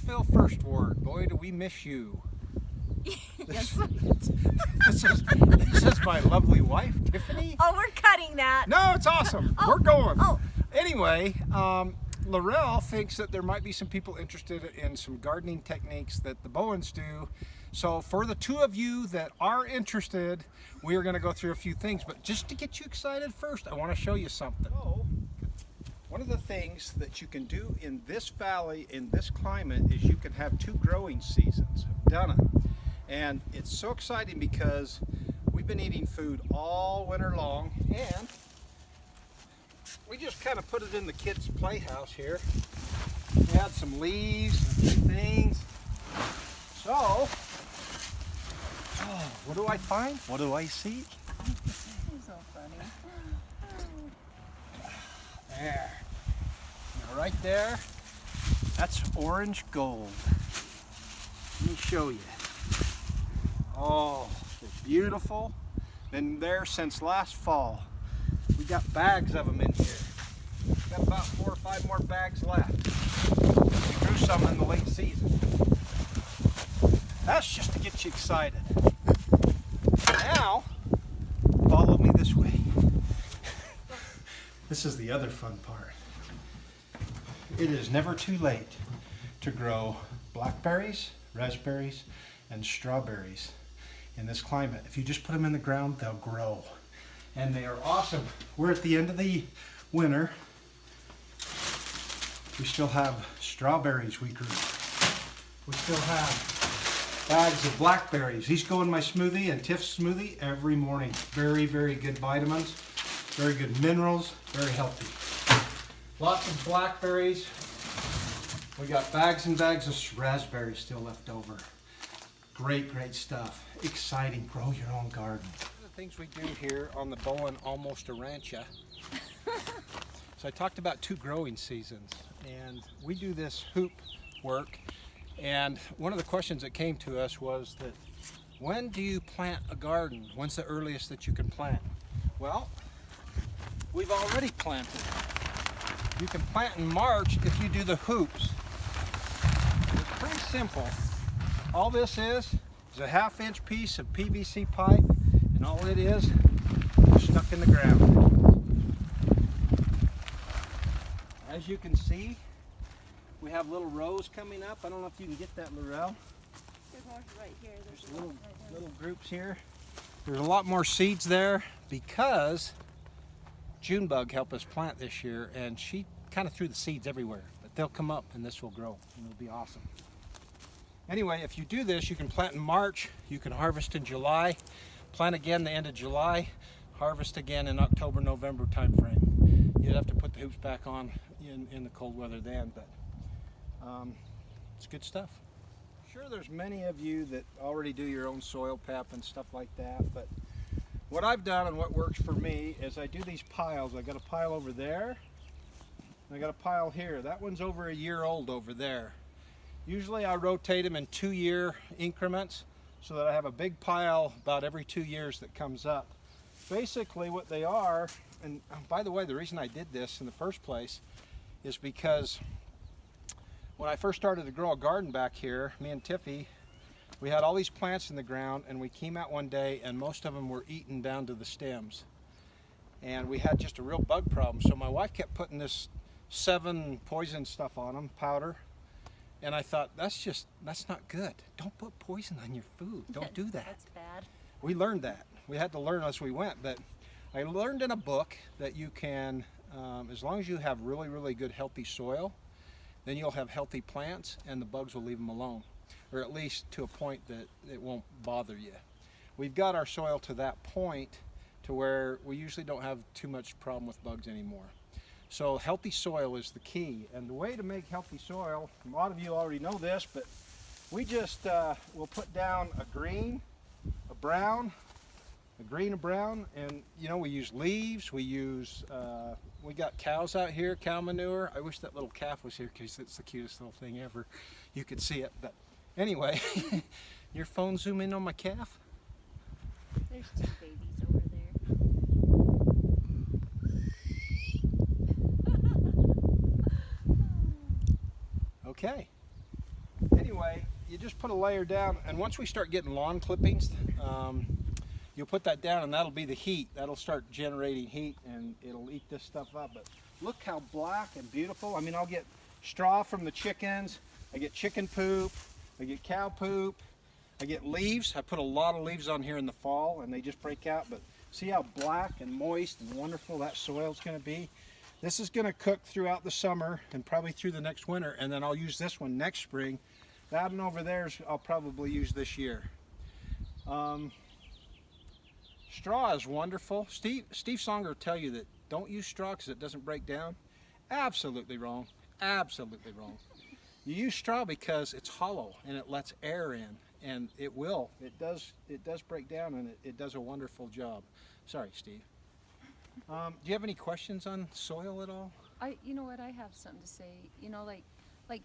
Huntsville First Ward. Boy, do we miss you. Yes. This is my lovely wife, Tiffany. Oh, we're cutting that. No, it's awesome. Oh, We're going. oh. Anyway, Laurel thinks that there might be some people interested in some gardening techniques that the Bowens do. So for the two of you that are interested, we are going to go through a few things. But just to get you excited first, I want to show you something. One of the things that you can do in this valley, in this climate, is you can have two growing seasons. I've done it. And it's so exciting because we've been eating food all winter long, and we just kind of put it in the kids' playhouse here. We had some leaves and some things. So, what do I find? What do I see? You're so funny. There. Now right there, that's orange gold. Let me show you. Oh, they're beautiful. Been there since last fall. We got bags of them in here. We got about 4 or 5 more bags left. We grew some in the late season. That's just to get you excited. Now, follow me this way. This is the other fun part. It is never too late to grow blackberries, raspberries, and strawberries in this climate. If you just put them in the ground, they'll grow. And they are awesome. We're at the end of the winter. We still have strawberries we grew. We still have bags of blackberries. These go in my smoothie and Tiff's smoothie every morning. Very, very good vitamins, very good minerals, very healthy. Lots of blackberries. We got bags and bags of raspberries still left over. Great, great stuff. Exciting. Grow your own garden. One of the things we do here on the Bowen Almost a Rancha. So I talked about 2 growing seasons, and we do this hoop work. And one of the questions that came to us was that, when do you plant a garden? When's the earliest that you can plant? Well, we've already planted. You can plant in March if you do the hoops. It's pretty simple. All this is a 1/2-inch piece of PVC pipe, and all it is stuck in the ground. As you can see, we have little rows coming up. I don't know if you can get that, Laurel. There's more right here. There's Little groups here. There's a lot more seeds there because Junebug helped us plant this year, and she kind of threw the seeds everywhere. But they'll come up and this will grow, and it'll be awesome. Anyway, if you do this, you can plant in March, you can harvest in July, plant again the end of July, harvest again in October, November time frame. You'd have to put the hoops back on in the cold weather then, but it's good stuff. Sure, there's many of you that already do your own soil pep and stuff like that, but what I've done and what works for me is I do these piles. I got a pile over there, and I got a pile here. That one's over a year old over there. Usually I rotate them in 2-year increments so that I have a big pile about every 2 years that comes up. Basically what they are, and by the way, the reason I did this in the first place is because when I first started to grow a garden back here, me and Tiffy, we had all these plants in the ground, and we came out one day and most of them were eaten down to the stems. And we had just a real bug problem. So my wife kept putting this 7 poison stuff on them, powder. And I thought, that's not good. Don't put poison on your food. Don't do that. That's bad. We learned that. We had to learn as we went. But I learned in a book that you can, as long as you have really, really good healthy soil, then you'll have healthy plants and the bugs will leave them alone. Or at least to a point that it won't bother you. We've got our soil to that point to where we usually don't have too much problem with bugs anymore. So healthy soil is the key, and the way to make healthy soil, a lot of you already know this, but we just will put down a green, a brown, a green, a brown, and you know, we use leaves, we got cows out here, cow manure. I wish that little calf was here because it's the cutest little thing ever. You could see it, but anyway, your phone zoom in on my calf? There's 2 babies over there. Okay. anyway, you just put a layer down, and once we start getting lawn clippings, you'll put that down, and that'll be the heat. That'll start generating heat, and it'll eat this stuff up. But look how black and beautiful. I mean, I'll get straw from the chickens. I get chicken poop. I get cow poop. I get leaves. I put a lot of leaves on here in the fall, and they just break out. But see how black and moist and wonderful that soil's going to be? This is going to cook throughout the summer and probably through the next winter, and then I'll use this one next spring. That one over there I'll probably use this year. Straw is wonderful. Steve Songer will tell you that don't use straw because it doesn't break down. Absolutely wrong. Absolutely wrong. You use straw because it's hollow and it lets air in, and it will. It does break down, and it does a wonderful job. Sorry, Steve. Do you have any questions on soil at all? You know what? I have something to say. You know, like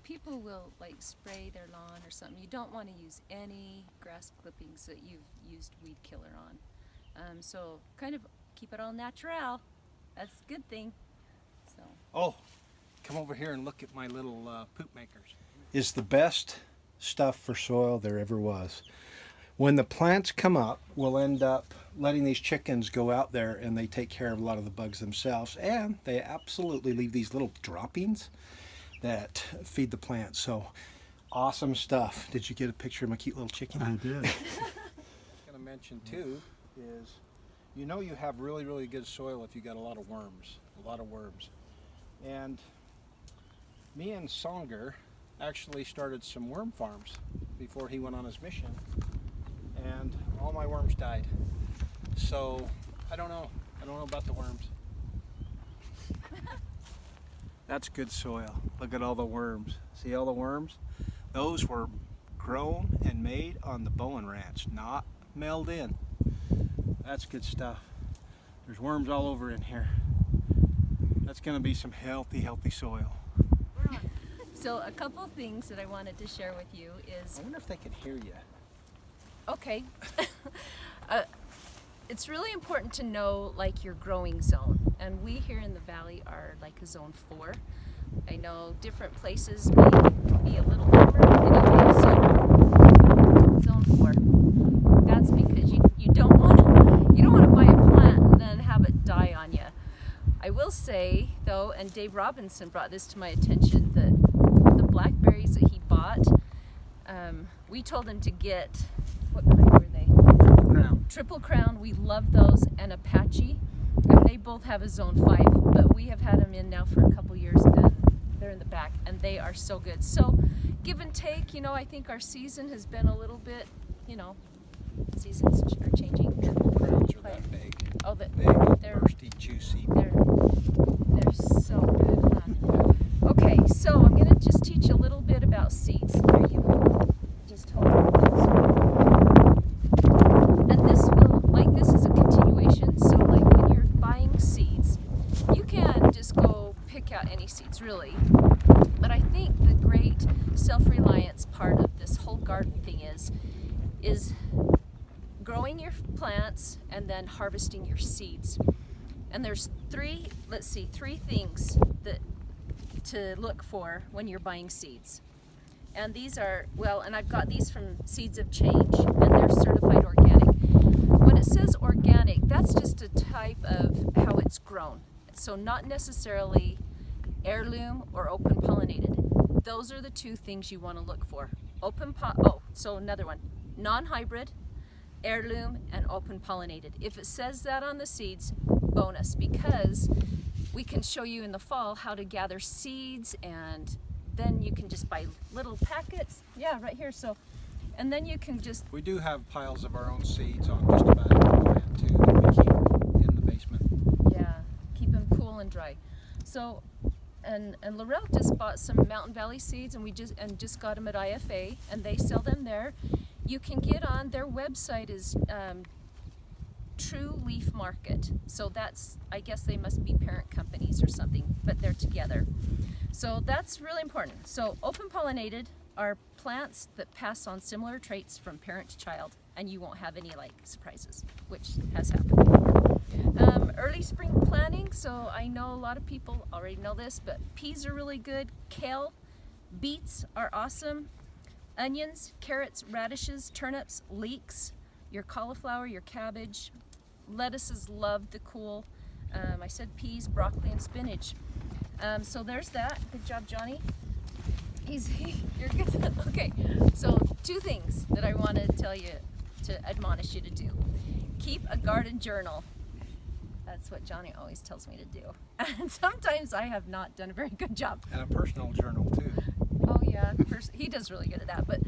people will like spray their lawn or something. You don't want to use any grass clippings that you've used weed killer on. So kind of keep it all natural. That's a good thing. So. Oh, come over here and look at my little poop makers. Is the best stuff for soil there ever was. When the plants come up, we'll end up letting these chickens go out there, and they take care of a lot of the bugs themselves, and they absolutely leave these little droppings that feed the plants. So awesome stuff. Did you get a picture of my cute little chicken? I did. What I'm going to mention too is, you know, you have really, really good soil if you got a lot of worms. And me and Songer actually started some worm farms before he went on his mission, and all my worms died. So I don't know about the worms. That's good soil. Look at all the worms. See all the worms? Those were grown and made on the Bowen Ranch, not mailed in. That's good stuff. There's worms all over in here. That's going to be some healthy soil. So a couple things that I wanted to share with you is, I wonder if they can hear you. okay, it's really important to know like your growing zone, and we here in the valley are like a zone 4. I know different places may be a little warmer. Anyway, so zone 4. That's because you don't want to buy a plant and then have it die on you. I will say though, and Dave Robinson brought this to my attention, that the blackberries that he bought, we told him to get, what kind were they? Triple Crown. We love those, and Apache, and they both have a zone 5, but we have had them in now for a couple years, and they're in the back, and they are so good. So give and take, you know, I think our season has been a little bit, you know, seasons are changing. Triple Crowns are that big. Oh, Big, they're bursty, juicy. they're so good, huh? Okay, so I'm going to just teach a little bit about seeds. Are you just hold on? And this is a continuation, so like when you're buying seeds, you can just go pick out any seeds, really. But I think the great self-reliance part of this whole garden thing is growing your plants and then harvesting your seeds. And there's three things that to look for when you're buying seeds. And these are, well, and I've got these from Seeds of Change, and they're certified organic. When it says organic, that's just a type of how it's grown. So not necessarily heirloom or open pollinated. Those are the two things you want to look for. So another one, non-hybrid, heirloom, and open pollinated. If it says that on the seeds, bonus, because we can show you in the fall how to gather seeds, and then you can just buy little packets. Yeah, right here. So, and then you can just. We do have piles of our own seeds on just about every plant too that we keep in the basement. Yeah, keep them cool and dry. So, and Laurel just bought some Mountain Valley seeds, and we just got them at IFA, and they sell them there. You can get on their website is True Leaf Market. So that's, I guess they must be parent companies or something, but they're together. So that's really important. So open pollinated are plants that pass on similar traits from parent to child, and you won't have any like surprises, which has happened before. Early spring planting, so I know a lot of people already know this, but peas are really good. Kale, beets are awesome. onions, carrots, radishes, turnips, leeks, your cauliflower, your cabbage. Lettuces love the cool. I said peas, broccoli, and spinach. So there's that. Good job, Johnny. You're good. Okay, so 2 things that I want to tell you, to admonish you to do. Keep a garden journal. That's what Johnny always tells me to do. And sometimes I have not done a very good job. And a personal journal too. Oh yeah, he does really good at that. But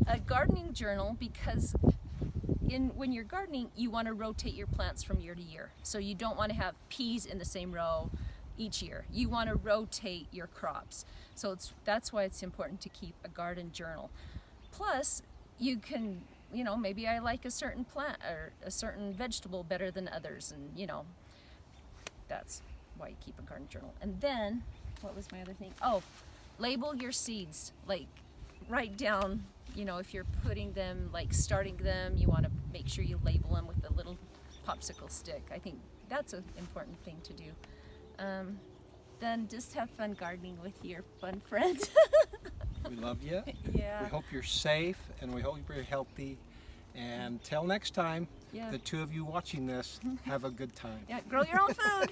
a gardening journal, because when you're gardening, you want to rotate your plants from year to year. So you don't want to have peas in the same row each year. You want to rotate your crops. So that's why it's important to keep a garden journal. Plus, you can, maybe I like a certain plant or a certain vegetable better than others, and that's why you keep a garden journal. And then, what was my other thing? Oh, label your seeds. Like, write down, if you're putting them, like starting them, you want to make sure you label them with a little popsicle stick. I think that's an important thing to do. Then just have fun gardening with your fun friends. We love you. Yeah. We hope you're safe and we hope you're healthy. And till next time, Yeah. the 2 of you watching this, have a good time. Yeah, grow your own food.